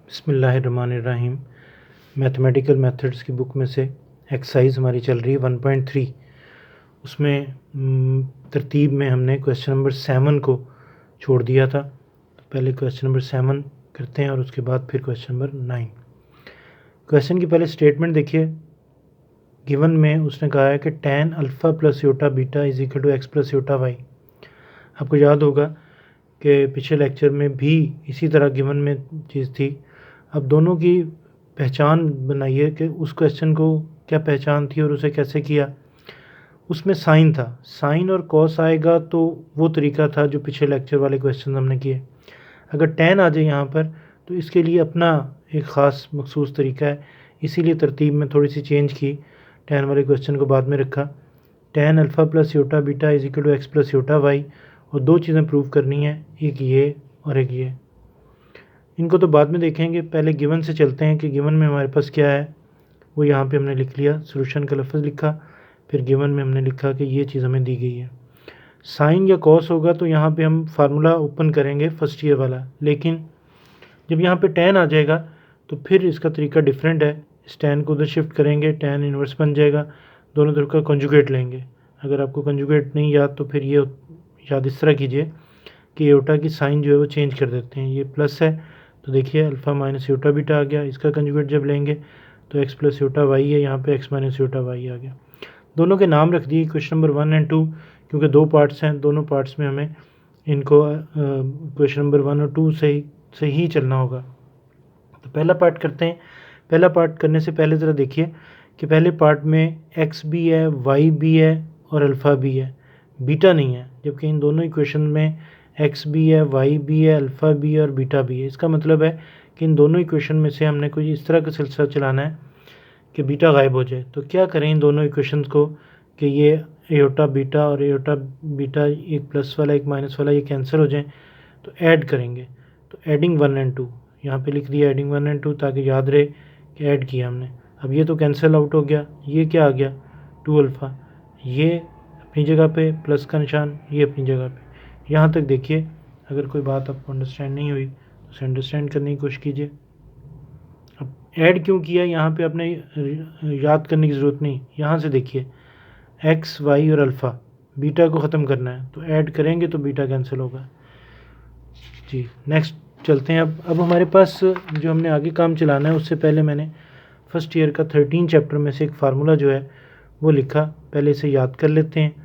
बिस्मिल्लाहिर्रहमानिर्रहीम। Mathematical methods की book में से एक्सरसाइज हमारी चल रही है 1.3। उसमें तरतीब में हमने क्वेश्चन नंबर 7 को छोड़ दिया था। तो पहले क्वेश्चन नंबर 7 करते हैं और उसके बाद फिर क्वेश्चन नंबर 9। क्वेश्चन की पहले स्टेटमेंट देखिए। गिवन में उसने कहा है कि tan alpha plus iota beta is equal to X plus iota Y. आपको याद होगा कि पिछले लेक्चर में भी इसी तरह गिवन में चीज़ थी। अब दोनों की पहचान बनाइए कि उस क्वेश्चन को क्या पहचान थी और उसे कैसे किया। उसमें साइन था, साइन और कॉस आएगा तो वो तरीका था जो पिछले लेक्चर वाले क्वेश्चन हमने किए। अगर tan आ जाए यहाँ पर तो इसके लिए अपना एक ख़ास मखसूस तरीका है, इसीलिए तरतीब में थोड़ी सी चेंज की। tan वाले क्वेश्चन को बाद में रखा। tan alpha plus iota beta is equal to X plus iota Y, और दो चीज़ें प्रूव करनी है, एक ये और एक ये। इनको तो बाद में देखेंगे, पहले गिवन से चलते हैं कि गिवन में हमारे पास क्या है। वो यहाँ पे हमने लिख लिया, सॉल्यूशन का लफ्ज़ लिखा, फिर गिवन में हमने लिखा कि ये चीज़ हमें दी गई है। साइन या कॉस होगा तो यहाँ पे हम फार्मूला ओपन करेंगे फर्स्ट ईयर वाला, लेकिन जब यहाँ पे tan आ जाएगा तो फिर इसका तरीका डिफरेंट है। इस tan को उधर शिफ्ट करेंगे, tan इन्वर्स बन जाएगा, दोनों तरफ का कंजुगेट लेंगे। अगर आपको कंजुगेट नहीं याद तो फिर ये याद इस तरह कीजिए कि योटा की साइन जो है वो चेंज कर देते हैं। ये प्लस है तो देखिए अल्फ़ा माइनस योटा बीटा आ गया। इसका कंजुगेट जब लेंगे तो एक्स प्लस योटा वाई है, यहाँ पे एक्स माइनस योटा वाई आ गया। दोनों के नाम रख दिए क्वेश्चन नंबर 1 और 2, क्योंकि दो पार्ट्स हैं, दोनों पार्ट्स में हमें इनको क्वेश्चन नंबर 1 और 2 से ही चलना होगा। तो पहला पार्ट करते हैं। पहला पार्ट करने से पहले ज़रा देखिए कि पहले पार्ट में एक्स भी है, वाई भी है और अल्फ़ा भी है, बीटा नहीं है, जबकि इन दोनों इक्वेशन में एक्स भी है, वाई भी है, अल्फ़ा भी है और बीटा भी है। इसका मतलब है कि इन दोनों इक्वेशन में से हमने कोई इस तरह का सिलसिला चलाना है कि बीटा गायब हो जाए। तो क्या करें इन दोनों इक्वेशंस को कि ये एयोटा बीटा और एयोटा बीटा, एक प्लस वाला एक माइनस वाला, ये कैंसिल हो जाए। तो ऐड करेंगे, तो एडिंग 1 और 2 यहाँ पे लिख दिया, एडिंग 1 और 2, ताकि याद रहे कि ऐड किया हमने। अब ये तो कैंसिल आउट हो गया, ये क्या आ गया 2 अल्फ़ा, ये अपनी जगह पे प्लस का निशान, ये अपनी जगह पे। यहाँ तक देखिए। अगर कोई बात आपको अंडरस्टैंड नहीं हुई तो उसे अंडरस्टैंड करने की कोशिश कीजिए। अब ऐड क्यों किया यहाँ पे आपने याद करने की ज़रूरत नहीं। यहाँ से देखिए एक्स वाई और अल्फ़ा, बीटा को ख़त्म करना है तो ऐड करेंगे तो बीटा कैंसिल होगा जी। नेक्स्ट चलते हैं। अब हमारे पास जो हमने आगे काम चलाना है उससे पहले मैंने फर्स्ट ईयर का 13 चैप्टर में से एक फार्मूला जो है वो लिखा। पहले इसे याद कर लेते हैं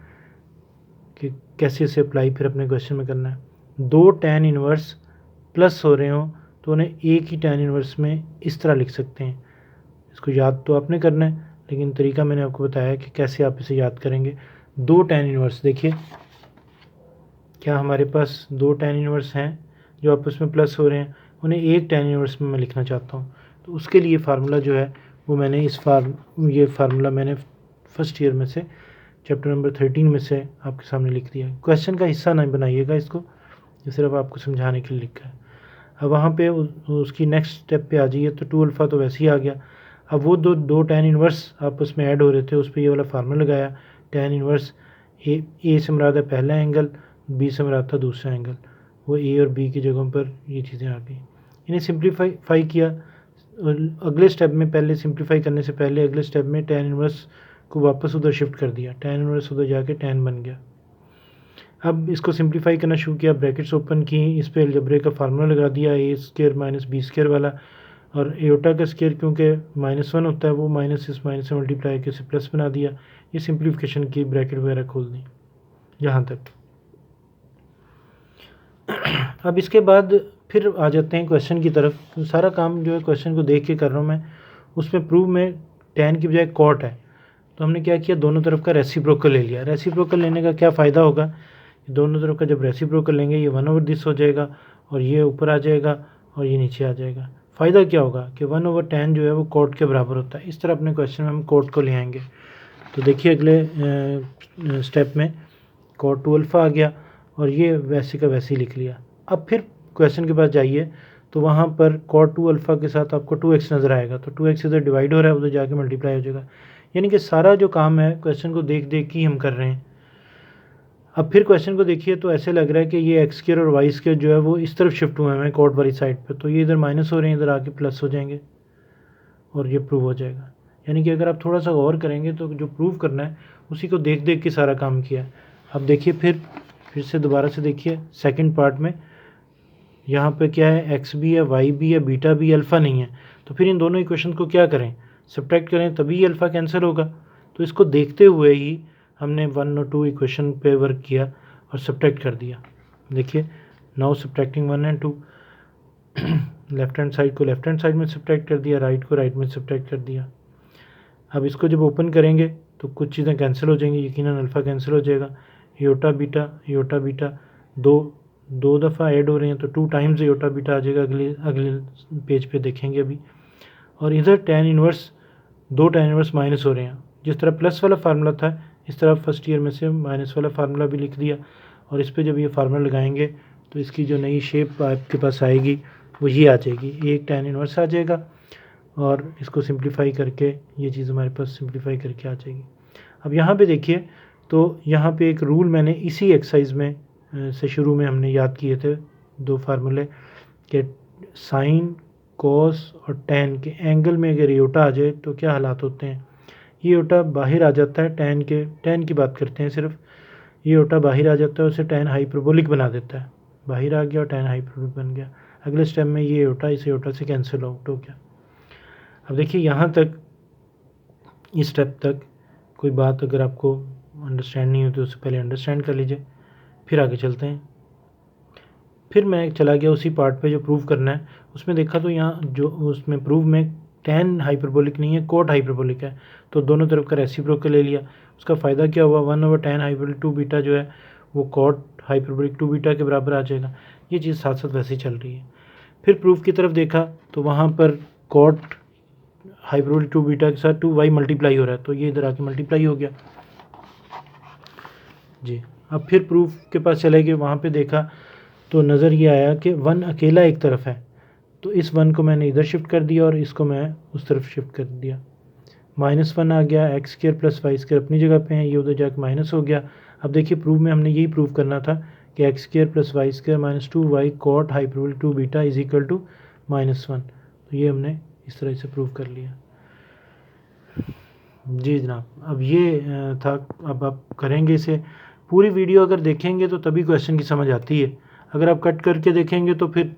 कि कैसे इसे अप्लाई फिर अपने क्वेश्चन में करना है। दो tan इन्वर्स प्लस हो रहे हों तो उन्हें एक ही tan इन्वर्स में इस तरह लिख सकते हैं। इसको याद तो आपने करना है, लेकिन तरीका मैंने आपको बताया कि कैसे आप इसे याद करेंगे। दो tan इन्वर्स, देखिए क्या हमारे पास दो tan इन्वर्स हैं जो आपस में प्लस हो रहे हैं, उन्हें एक tan इन्वर्स में मैं लिखना चाहता हूँ। तो उसके लिए फार्मूला जो है वो मैंने ये फार्मूला मैंने फर्स्ट ईयर में से चैप्टर नंबर 13 में से आपके सामने लिख दिया। क्वेश्चन का हिस्सा नहीं बनाइएगा इसको, ये सिर्फ आपको समझाने के लिए लिखा है। अब वहाँ पे उसकी नेक्स्ट स्टेप पे आ जाइए तो 2 अल्फ़ा तो वैसे ही आ गया। अब वो दो tan इन्वर्स आपस में ऐड हो रहे थे, उस पर ये वाला फार्मूला लगाया। tan इन्वर्स ए से मुराद है पहला एंगल, बी से मुराद था दूसरा एंगल, वो ए और बी की जगहों पर ये चीज़ें आ गई। इन्हें सिंप्लीफाई किया। अगले स्टेप में, पहले सिंप्लीफाई करने से पहले अगले स्टेप में tan इन्वर्स को वापस उधर शिफ्ट कर दिया, tan इन्वर्स उधर जाके tan बन गया। अब इसको सिंप्लीफाई करना शुरू किया, ब्रैकेट्स ओपन की, इस पर अलजबरे का फार्मूला लगा दिया, ए स्क्र माइनस बी स्क्र वाला, और एयोटा का स्क्र क्योंकि -1 होता है वो माइनस इस माइनस से मल्टीप्लाई करके इसे प्लस बना दिया। ये सिंप्लीफिकेशन की, ब्रैकेट वगैरह खोल दी यहाँ तक। अब इसके बाद फिर आ जाते हैं क्वेश्चन की तरफ। तो सारा काम जो है क्वेश्चन को देख के कर रहा हूँ मैं, उसमें प्रूव में tan की बजाय cot है। तो हमने क्या किया, दोनों तरफ का रेसिप्रोकल ले लिया। रेसिप्रोकल लेने का क्या फ़ायदा होगा, दोनों तरफ का जब रेसिप्रोकल लेंगे ये 1/this हो जाएगा और ये ऊपर आ जाएगा और ये नीचे आ जाएगा। फ़ायदा क्या होगा कि 1/tan जो है वो cot के बराबर होता है। इस तरह अपने क्वेश्चन में हम cot को ले आएंगे। तो देखिए अगले स्टेप में cot 2 अल्फ़ा आ गया और ये वैसे का वैसे ही लिख लिया। अब फिर क्वेश्चन के पास जाइए तो वहाँ पर cot 2 अल्फ़ा के साथ आपको 2x नज़र आएगा, तो 2x इधर डिवाइड हो रहा है, उधर जाके मल्टीप्लाई हो जाएगा। यानी कि सारा जो काम है क्वेश्चन को देख देख के ही हम कर रहे हैं। अब फिर क्वेश्चन को देखिए तो ऐसे लग रहा है कि ये एक्स स्क्वायर और वाई स्क्वायर जो है वो इस तरफ शिफ्ट हुए हैं कॉर्ड वाली साइड पे, तो ये इधर माइनस हो रहे हैं, इधर आके प्लस हो जाएंगे और ये प्रूव हो जाएगा। यानी कि अगर आप थोड़ा सा गौर करेंगे तो जो प्रूव करना है उसी को देख देख के सारा काम किया है। अब देखिए फिर से दोबारा से देखिए सेकंड पार्ट में यहाँ पे क्या है, एक्स भी है, वाई भी है, बीटा भी, अल्फ़ा नहीं है। तो फिर इन दोनों इक्वेशन को क्या करें, सब्ट्रैक्ट करें, तभी अल्फ़ा कैंसिल होगा। तो इसको देखते हुए ही हमने 1 और 2 इक्वेशन पे वर्क किया और सब्ट्रैक्ट कर दिया। देखिए now subtracting 1 and 2, left hand side को लेफ्ट हैंड साइड में सब्ट्रैक्ट कर दिया, राइट को राइट में सब्ट्रैक्ट कर दिया। अब इसको जब ओपन करेंगे तो कुछ चीज़ें कैंसिल हो जाएंगी, यकीनन अल्फ़ा कैंसिल हो जाएगा, योटा बीटा दो दफ़ा ऐड हो रहे हैं तो 2 टाइम्स योटा बीटा आ जाएगा, अगले पेज पे देखेंगे अभी। और इधर tan inverse 2 tan inverse minus हो रहे हैं, जिस तरह प्लस वाला फार्मूला था इस तरह फर्स्ट ईयर में से माइनस वाला फार्मूला भी लिख दिया। और इस पर जब ये फार्मूला लगाएंगे तो इसकी जो नई शेप आपके पास आएगी वो ये आ जाएगी, एक tan इनवर्स आ जाएगा और इसको सिंप्लीफाई करके ये चीज़ हमारे पास सिंप्लीफाई करके आ जाएगी। अब यहाँ पे देखिए तो यहाँ पे एक रूल मैंने इसी एक्सरसाइज में से शुरू में हमने याद किए थे, 2 फार्मूले के साइन कॉस और टैन के एंगल में अगर योटा आ जाए तो क्या हालात होते हैं। ये योटा बाहर आ जाता है, टैन की बात करते हैं सिर्फ, ये योटा बाहर आ जाता है, उसे टैन हाइपरबोलिक बना देता है, बाहर आ गया और टैन हाइपरबोलिक बन गया। अगले स्टेप में ये योटा इस योटा से कैंसिल आउट हो गया। अब देखिए यहाँ तक, इस स्टेप तक कोई बात अगर आपको अंडरस्टैंड नहीं होती उससे पहले अंडरस्टैंड कर लीजिए, फिर आगे चलते हैं। फिर मैं चला गया उसी पार्ट पे जो प्रूव करना है, उसमें देखा तो यहाँ जो उसमें प्रूव में टैन हाइपरबोलिक नहीं है, कोट हाइपरबोलिक है, तो दोनों तरफ का रेसिप्रोकल ले लिया। उसका फ़ायदा क्या हुआ, 1/tan हाइपरबोलिक 2 बीटा जो है वो कोट हाइपरबोलिक 2 बीटा के बराबर आ जाएगा। ये चीज़ साथ साथ वैसे ही चल रही है। फिर प्रूफ की तरफ देखा तो वहाँ पर कोट हाइपरबोलिक 2 बीटा के साथ 2y मल्टीप्लाई हो रहा है, तो ये इधर आके मल्टीप्लाई हो गया जी। अब फिर प्रूफ के पास चले गए, वहाँ पे देखा तो नज़र ये आया कि 1 अकेला एक तरफ है, तो इस 1 को मैंने इधर शिफ्ट कर दिया और इसको मैं उस तरफ शिफ्ट कर दिया। -1 आ गया, X square plus Y square अपनी जगह पे हैं, ये उधर जाकर माइनस हो गया। अब देखिए प्रूफ में हमने यही प्रूव करना था कि X square plus Y square minus 2y cot hyperbolic 2 beta is equal to -1, तो ये हमने इस तरह से प्रूव कर लिया जी जनाब। अब ये था, अब आप करेंगे इसे, पूरी वीडियो अगर देखेंगे तो तभी क्वेश्चन की समझ आती है, अगर आप कट करके देखेंगे तो फिर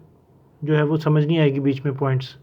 जो है वो समझ नहीं आएगी बीच में पॉइंट्स।